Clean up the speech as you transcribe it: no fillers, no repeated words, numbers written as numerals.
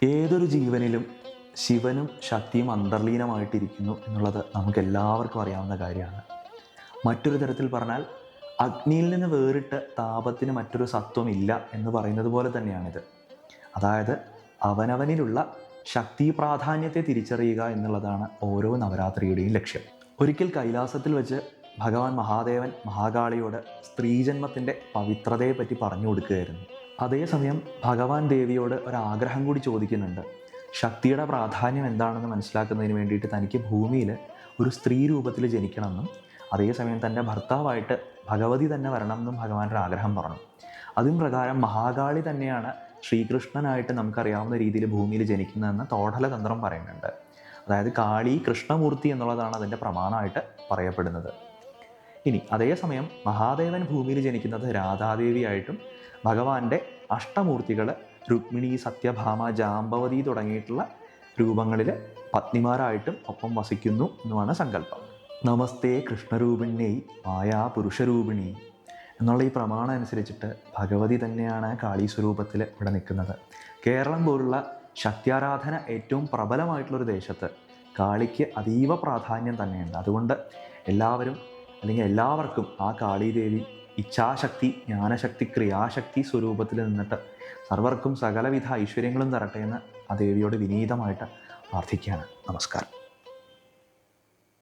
ഏതൊരു ജീവനിലും ശിവനും ശക്തിയും അന്തർലീനമായിട്ടിരിക്കുന്നു എന്നുള്ളത് നമുക്ക് എല്ലാവർക്കും അറിയാവുന്ന കാര്യമാണ്. മറ്റൊരു തരത്തിൽ പറഞ്ഞാൽ അഗ്നിയിൽ നിന്ന് വേറിട്ട് താപത്തിന് മറ്റൊരു സത്വമില്ല എന്ന് പറയുന്നത് പോലെ തന്നെയാണിത്. അതായത് അവനവനിലുള്ള ശക്തി പ്രാധാന്യത്തെ തിരിച്ചറിയുക എന്നുള്ളതാണ് ഓരോ നവരാത്രിയുടെയും ലക്ഷ്യം. ഒരിക്കൽ കൈലാസത്തിൽ വെച്ച് ഭഗവാൻ മഹാദേവൻ മഹാകാളിയോട് സ്ത്രീജന്മത്തിൻ്റെ പവിത്രതയെപ്പറ്റി പറഞ്ഞു കൊടുക്കുകയായിരുന്നു. അതേസമയം ഭഗവാൻ ദേവിയോട് ഒരാഗ്രഹം കൂടി ചോദിക്കുന്നുണ്ട്. ശക്തിയുടെ പ്രാധാന്യം എന്താണെന്ന് മനസ്സിലാക്കുന്നതിന് വേണ്ടിയിട്ട് തനിക്ക് ഭൂമിയിൽ ഒരു സ്ത്രീ രൂപത്തിൽ ജനിക്കണമെന്നും അതേസമയം തൻ്റെ ഭർത്താവായിട്ട് ഭഗവതി തന്നെ വരണമെന്നും ഭഗവാന്റെ ആഗ്രഹം പറഞ്ഞു. അതും പ്രകാരം മഹാകാളി തന്നെയാണ് ശ്രീകൃഷ്ണനായിട്ട് നമുക്കറിയാവുന്ന രീതിയിൽ ഭൂമിയിൽ ജനിക്കുന്നതെന്ന് തോഠലതന്ത്രം പറയുന്നുണ്ട്. അതായത് കാളി കൃഷ്ണമൂർത്തി എന്നുള്ളതാണ് അതിൻ്റെ പ്രമാണമായിട്ട് പറയപ്പെടുന്നത്. ഇനി അതേസമയം മഹാദേവൻ ഭൂമിയിൽ ജനിക്കുന്നത് രാധാദേവിയായിട്ടും ഭഗവാന്റെ അഷ്ടമൂർത്തികൾ രുക്മിണി, സത്യഭാമ, ജാമ്പവതി തുടങ്ങിയിട്ടുള്ള രൂപങ്ങളിൽ പത്നിമാരായിട്ടും ഒപ്പം വസിക്കുന്നു എന്നുമാണ് സങ്കല്പം. നമസ്തേ കൃഷ്ണരൂപിണ്യൈ മായാ പുരുഷരൂപിണി എന്നുള്ള ഈ പ്രമാണം അനുസരിച്ചിട്ട് ഭഗവതി തന്നെയാണ് കാളി സ്വരൂപത്തിൽ ഇവിടെ നിൽക്കുന്നത്. കേരളം പോലുള്ള ശക്തിയാരാധന ഏറ്റവും പ്രബലമായിട്ടുള്ളൊരു ദേശത്ത് കാളിക്ക് അതീവ പ്രാധാന്യം തന്നെയുണ്ട്. അതുകൊണ്ട് എല്ലാവർക്കും ആ കാളീദേവി ഇച്ഛാശക്തി, ജ്ഞാനശക്തി, ക്രിയാശക്തി സ്വരൂപത്തിൽ നിന്നിട്ട് സർവർക്കും സകലവിധ ഐശ്വര്യങ്ങളും തരട്ടെ എന്ന് ആ ദേവിയോട് വിനീതമായിട്ട് പ്രാർത്ഥിക്കുകയാണ്. നമസ്കാരം.